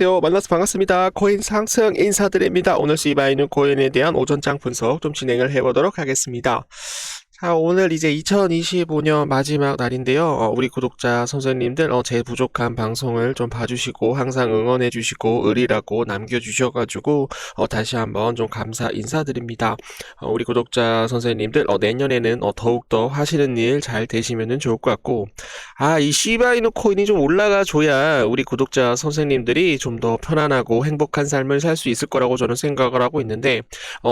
안녕하세요. 만나서 반갑습니다. 코인 상승 인사드립니다. 오늘 시바이누 코인에 대한 오전장 분석 좀 진행을 해보도록 하겠습니다. 자, 오늘 이제 2025년 마지막 날인데요. 우리 구독자 선생님들 제 부족한 방송을 좀 봐주시고 항상 응원해주시고 을이라고 남겨주셔가지고 다시 한번 좀 감사 인사드립니다. 우리 구독자 선생님들 내년에는 더욱더 하시는 일 잘 되시면 좋을 것 같고, 이 시바이누 코인이 좀 올라가줘야 우리 구독자 선생님들이 좀 더 편안하고 행복한 삶을 살 수 있을 거라고 저는 생각을 하고 있는데,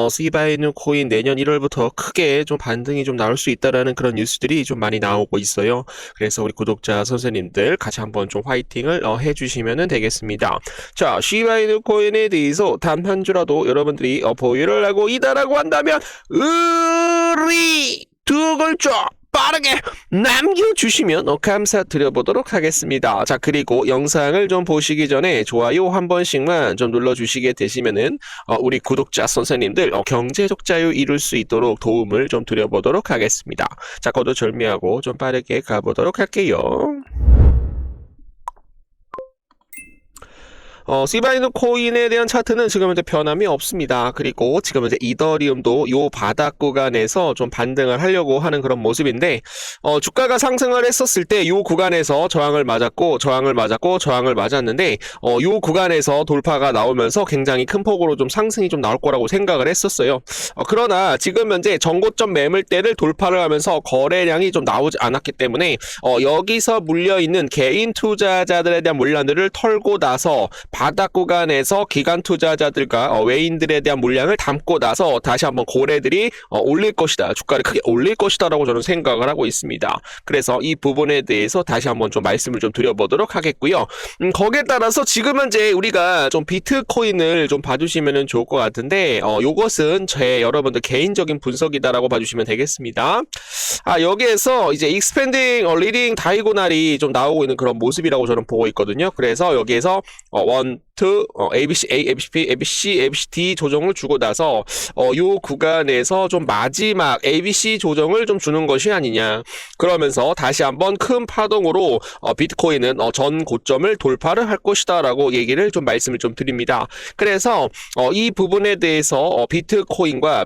시바이누 코인 내년 1월부터 크게 좀 반등이 좀 나올 수 있다라는 그런 뉴스들이 좀 많이 나오고 있어요. 그래서 우리 구독자 선생님들 같이 한번 좀 화이팅을 해주시면 되겠습니다. 자, 시바이누 코인에 대해서 단 한 주라도 여러분들이 보유를 하고 있다라고 한다면 을이 두 글자 빠르게 남겨주시면 감사드려보도록 하겠습니다. 자, 그리고 영상을 좀 보시기 전에 좋아요 한 번씩만 좀 눌러주시게 되시면은 우리 구독자 선생님들 경제적 자유 이룰 수 있도록 도움을 좀 드려보도록 하겠습니다. 자, 거두절미하고 좀 빠르게 가보도록 할게요. 시바이누 코인에 대한 차트는 지금 현재 변함이 없습니다. 그리고 지금 현재 이더리움도 요 바닥 구간에서 좀 반등을 하려고 하는 그런 모습인데, 주가가 상승을 했었을 때 요 구간에서 저항을 맞았고 저항을 맞았는데, 요 구간에서 돌파가 나오면서 굉장히 큰 폭으로 좀 상승이 좀 나올 거라고 생각을 했었어요. 그러나 지금 현재 전고점 매물대를 돌파를 하면서 거래량이 좀 나오지 않았기 때문에 여기서 물려있는 개인 투자자들에 대한 물량들을 털고 나서 바닥 구간에서 기관 투자자들과 외인들에 대한 물량을 담고 나서 다시 한번 고래들이 올릴 것이다, 주가를 크게 올릴 것이다 라고 저는 생각을 하고 있습니다. 그래서 이 부분에 대해서 다시 한번 좀 말씀을 좀 드려보도록 하겠고요. 거기에 따라서 지금 현재 우리가 좀 비트코인을 좀 봐주시면 좋을 것 같은데, 요것은 제 여러분들 개인적인 분석이다라고 봐주시면 되겠습니다. 여기에서 이제 익스펜딩 리딩 다이고날이 좀 나오고 있는 그런 모습이라고 저는 보고 있거든요. 그래서 여기에서 1, 2, ABC, A, ABC, B, ABC, ABC, D 조정을 주고 나서 요 구간에서 좀 마지막 ABC 조정을 좀 주는 것이 아니냐, 그러면서 다시 한번 큰 파동으로 비트코인은 전 고점을 돌파를 할 것이다 라고 얘기를 좀 말씀을 좀 드립니다. 그래서 이 부분에 대해서 비트코인과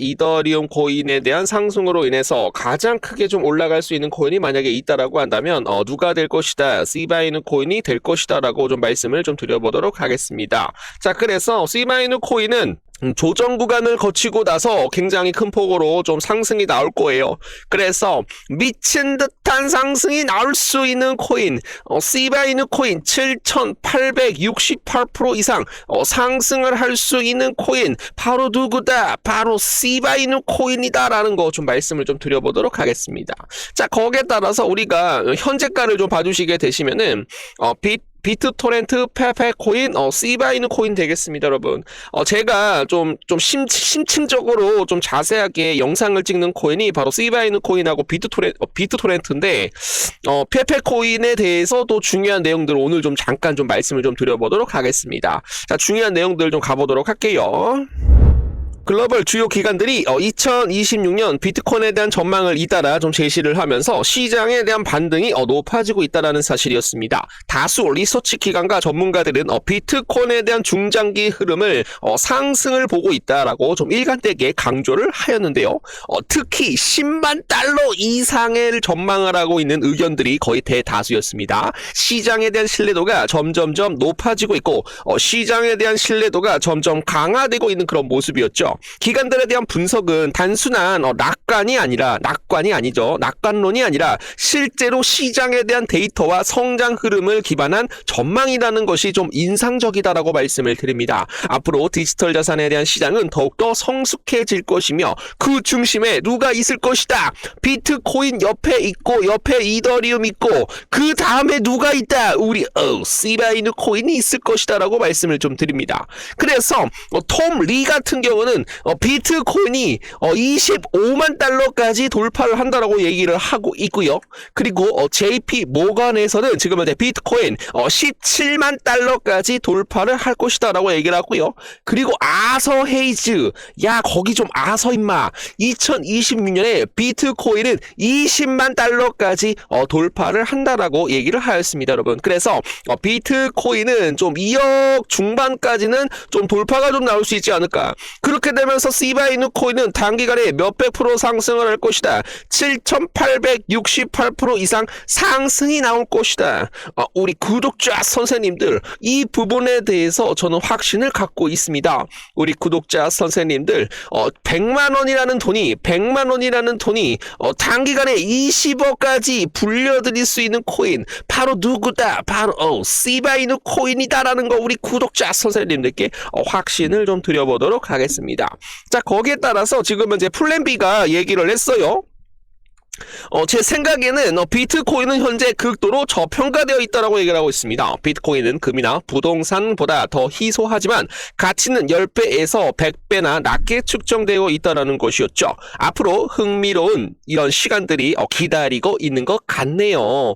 이더리움 코인에 대한 상승으로 인해서 가장 크게 좀 올라갈 수 있는 코인이 만약에 있다라고 한다면 누가 될 것이다, 시바이누 코인이 될 것이다 라고 좀 말씀을 좀 드려보도록 하겠습니다. 자, 그래서 시바이누 코인은 조정 구간을 거치고 나서 굉장히 큰 폭으로 좀 상승이 나올 거예요. 그래서 미친 듯한 상승이 나올 수 있는 코인, 시바이누 코인 7,868% 이상 상승을 할 수 있는 코인, 바로 누구다? 바로 시바이누 코인이다 라는 거 좀 말씀을 좀 드려보도록 하겠습니다. 자, 거기에 따라서 우리가 현재가를 좀 봐주시게 되시면은 비트토렌트, 페페코인, 시바이누 코인 되겠습니다, 여러분. 제가 좀 심층적으로 좀 자세하게 영상을 찍는 코인이 바로 시바이누 코인하고 비트토렌트인데, 페페코인에 대해서도 중요한 내용들을 오늘 좀 잠깐 좀 말씀을 좀 드려보도록 하겠습니다. 자, 중요한 내용들 좀 가보도록 할게요. 글로벌 주요 기관들이 2026년 비트코인에 대한 전망을 잇따라 좀 제시를 하면서 시장에 대한 반등이 높아지고 있다는 사실이었습니다. 다수 리서치 기관과 전문가들은 비트코인에 대한 중장기 흐름을 상승을 보고 있다라고 좀 일관되게 강조를 하였는데요. 특히 10만 달러 이상을 전망을 하고 있는 의견들이 거의 대다수였습니다. 시장에 대한 신뢰도가 점점점 높아지고 있고 시장에 대한 신뢰도가 점점 강화되고 있는 그런 모습이었죠. 기관들에 대한 분석은 단순한 낙관이 아니죠. 낙관론이 아니라 실제로 시장에 대한 데이터와 성장 흐름을 기반한 전망이라는 것이 좀 인상적이다라고 말씀을 드립니다. 앞으로 디지털 자산에 대한 시장은 더욱더 성숙해질 것이며 그 중심에 누가 있을 것이다. 비트코인 옆에 있고 옆에 이더리움 있고 그 다음에 누가 있다. 우리 시바이누 코인이 있을 것이다 라고 말씀을 좀 드립니다. 그래서 톰 리 같은 경우는 비트코인이 25만 달러까지 돌파를 한다라고 얘기를 하고 있고요. 그리고 JP 모건에서는 지금 현재 비트코인 17만 달러까지 돌파를 할 것이다라고 얘기를 하고요. 그리고 아서 헤이즈, 야 거기 좀 아서 임마. 2026년에 비트코인은 20만 달러까지 돌파를 한다라고 얘기를 하였습니다, 여러분. 그래서 비트코인은 좀 2억 중반까지는 좀 돌파가 좀 나올 수 있지 않을까. 그렇게 되면서 시바이누 코인은 단기간에 몇백 프로 상승을 할 것이다. 7,868% 이상 상승이 나올 것이다. 우리 구독자 선생님들, 이 부분에 대해서 저는 확신을 갖고 있습니다. 우리 구독자 선생님들, 100만 원이라는 돈이 단기간에 20억까지 불려드릴 수 있는 코인, 바로 누구다? 바로 시바이누 코인이다라는 거 우리 구독자 선생님들께 확신을 좀 드려보도록 하겠습니다. 자, 거기에 따라서 지금 이제 플랜 B가 얘기를 했어요. 제 생각에는 비트코인은 현재 극도로 저평가되어 있다고 얘기를 하고 있습니다. 비트코인은 금이나 부동산보다 더 희소하지만 가치는 10배에서 100배나 낮게 측정되어 있다는 것이었죠. 앞으로 흥미로운 이런 시간들이 기다리고 있는 것 같네요.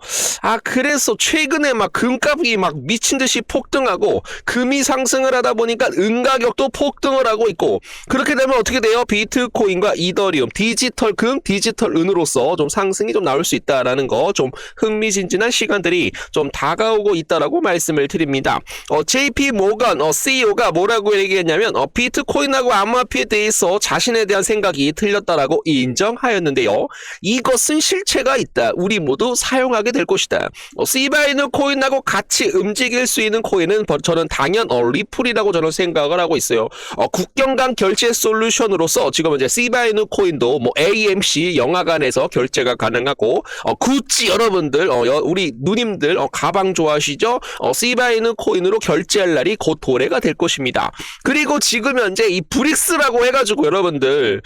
그래서 최근에 막 금값이 막 미친듯이 폭등하고 금이 상승을 하다 보니까 은 가격도 폭등을 하고 있고, 그렇게 되면 어떻게 돼요? 비트코인과 이더리움, 디지털 금, 디지털 은으로서 좀 상승이 좀 나올 수 있다라는 거, 좀 흥미진진한 시간들이 좀 다가오고 있다라고 말씀을 드립니다. JP 모건 CEO가 뭐라고 얘기했냐면 비트코인하고 암호화폐에 대해서 자신에 대한 생각이 틀렸다라고 인정하였는데요. 이것은 실체가 있다. 우리 모두 사용하게 될 것이다. 시바이누 코인하고 같이 움직일 수 있는 코인은 저는 당연 리플이라고 저는 생각을 하고 있어요. 국경 간 결제 솔루션으로서 지금 이제 시바이누 코인도 뭐 AMC 영화관에서 결제가 가능하고, 구찌 여러분들, 우리 누님들 가방 좋아하시죠? 시바이누 코인으로 결제할 날이 곧 도래가 될 것입니다. 그리고 지금 현재 이 브릭스라고 해가지고 여러분들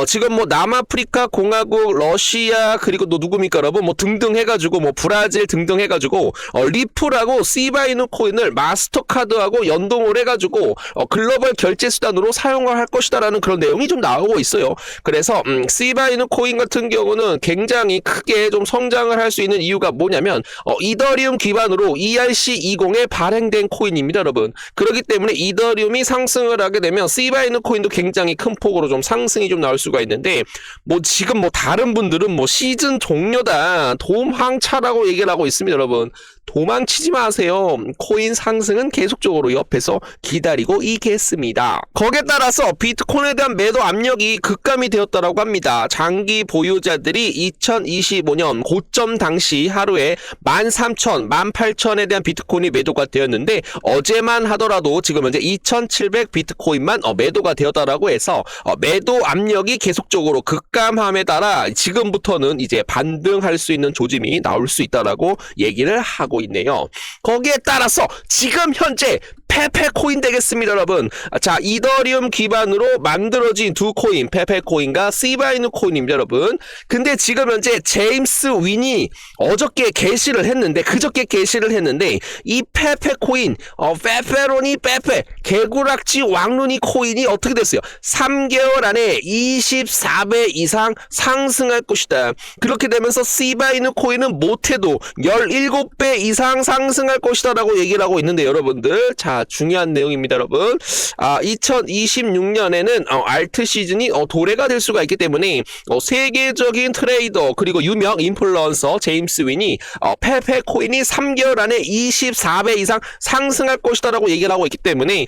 지금 뭐 남아프리카 공화국, 러시아, 그리고 또 누굽니까 여러분, 뭐 등등 해가지고 뭐 브라질 등등 해가지고 리플하고 시바이누 코인을 마스터카드하고 연동을 해가지고 글로벌 결제 수단으로 사용을 할 것이다라는 그런 내용이 좀 나오고 있어요. 그래서 시바이누 코인 같은 경우는 굉장히 크게 좀 성장을 할 수 있는 이유가 뭐냐면 이더리움 기반으로 ERC20에 발행된 코인입니다, 여러분. 그렇기 때문에 이더리움이 상승을 하게 되면 시바이누 코인도 굉장히 큰 폭으로 좀 상승이 좀 나올 수가 있는데, 뭐 지금 뭐 다른 분들은 뭐 시즌 종료다, 도망차라고 얘기를 하고 있습니다, 여러분. 도망치지 마세요. 코인 상승은 계속적으로 옆에서 기다리고 있겠습니다. 거기에 따라서 비트코인에 대한 매도 압력이 급감이 되었다고 합니다. 장기 보유자들이 2025년 고점 당시 하루에 13,000, 18,000에 대한 비트코인이 매도가 되었는데, 어제만 하더라도 지금 현재 2,700 비트코인만 매도가 되었다라고 해서 매도 압력이 계속적으로 급감함에 따라 지금부터는 이제 반등할 수 있는 조짐이 나올 수 있다라고 얘기를 하고 있네요. 거기에 따라서 지금 현재 페페코인 되겠습니다, 여러분. 자, 이더리움 기반으로 만들어진 두 코인, 페페코인과 시바이누 코인입니다, 여러분. 근데 지금 현재 제임스 윈이 어저께 게시를 했는데, 그저께 게시를 했는데, 이 페페코인, 페페로니 페페, 개구락지 왕눈이 코인이 어떻게 됐어요? 3개월 안에 24배 이상 상승할 것이다. 그렇게 되면서 시바이누 코인은 못해도 17배 이상 상승할 것이다 라고 얘기를 하고 있는데, 여러분들, 자, 중요한 내용입니다, 여러분. 2026년에는 알트 시즌이 도래가 될 수가 있기 때문에 세계적인 트레이더 그리고 유명 인플루언서 제임스 윈이 페페 코인이 3개월 안에 24배 이상 상승할 것이다 라고 얘기를 하고 있기 때문에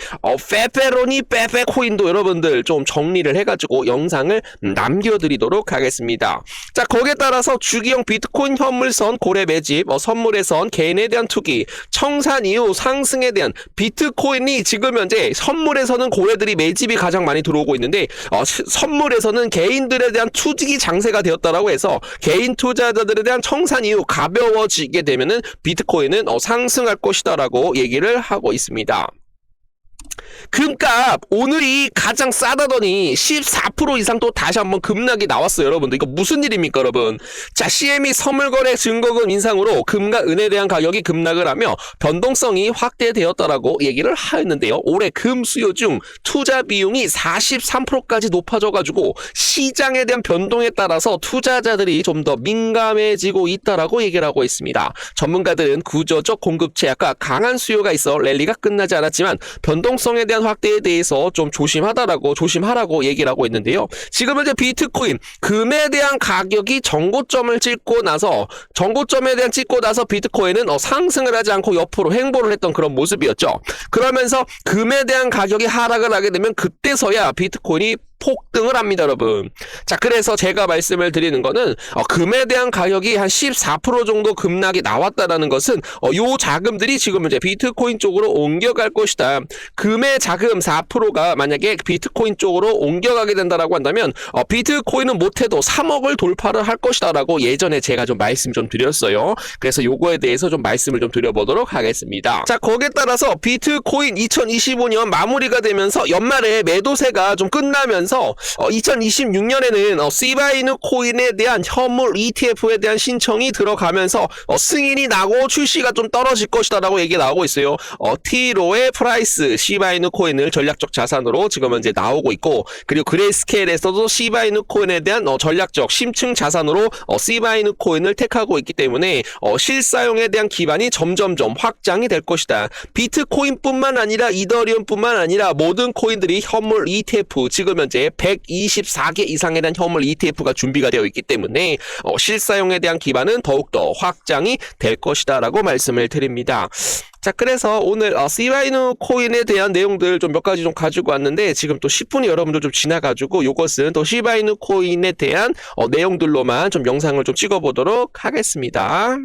페페로니 페페 코인도 여러분들 좀 정리를 해가지고 영상을 남겨드리도록 하겠습니다. 자, 거기에 따라서 주기형 비트코인 현물선 고래 매집, 선물에선 개인에 대한 투기, 청산 이후 상승에 대한 비트코인이 지금 현재 선물에서는 고래들이 매집이 가장 많이 들어오고 있는데, 선물에서는 개인들에 대한 투기 장세가 되었다라고 해서 개인 투자자들에 대한 청산 이후 가벼워지게 되면은 비트코인은 상승할 것이다라고 얘기를 하고 있습니다. 금값 오늘이 가장 싸다더니 14% 이상 또 다시 한번 급락이 나왔어요, 여러분들. 이거 무슨 일입니까, 여러분? 자, CME 선물거래 증거금 인상으로 금과 은에 대한 가격이 급락을 하며 변동성이 확대되었다라고 얘기를 하였는데요. 올해 금 수요 중 투자 비용이 43%까지 높아져가지고 시장에 대한 변동에 따라서 투자자들이 좀 더 민감해지고 있다라고 얘기를 하고 있습니다. 전문가들은 구조적 공급체약과 강한 수요가 있어 랠리가 끝나지 않았지만 변동성에 대한 확대에 대해서 좀 조심하라고 얘기를 하고 있는데요. 지금 현재 비트코인 금에 대한 가격이 정고점을 찍고 나서 비트코인은 상승을 하지 않고 옆으로 횡보를 했던 그런 모습이었죠. 그러면서 금에 대한 가격이 하락을 하게 되면 그때서야 비트코인이 폭등을 합니다, 여러분. 자, 그래서 제가 말씀을 드리는 거는 금에 대한 가격이 한 14% 정도 급락이 나왔다라는 것은 요 자금들이 지금 이제 비트코인 쪽으로 옮겨갈 것이다. 금의 자금 4%가 만약에 비트코인 쪽으로 옮겨가게 된다라고 한다면 비트코인은 못해도 3억을 돌파를 할 것이다라고 예전에 제가 좀 말씀 좀 드렸어요. 그래서 요거에 대해서 좀 말씀을 좀 드려보도록 하겠습니다. 자, 거기에 따라서 비트코인 2025년 마무리가 되면서 연말에 매도세가 좀 끝나면서 2026년에는 시바이누 코인에 대한 현물 ETF에 대한 신청이 들어가면서 승인이 나고 출시가 좀 떨어질 것이다라고 얘기가 나오고 있어요. T로의 프라이스 시바이누 코인을 전략적 자산으로 지금 현재 나오고 있고, 그리고 그레이스케일에서도 시바이누 코인에 대한 전략적 심층 자산으로 시바이누 코인을 택하고 있기 때문에 실사용에 대한 기반이 점점점 확장이 될 것이다. 비트코인뿐만 아니라 이더리움뿐만 아니라 모든 코인들이 현물 ETF, 지금 현재 124개 이상에 대한 현물 ETF가 준비가 되어 있기 때문에 실사용에 대한 기반은 더욱더 확장이 될 것이다 라고 말씀을 드립니다. 자, 그래서 오늘 시바이누 코인에 대한 내용들 좀 몇 가지 좀 가지고 왔는데, 지금 또 10분이 여러분들 좀 지나가지고 요것은 또 시바이누 코인에 대한 내용들로만 좀 영상을 좀 찍어보도록 하겠습니다.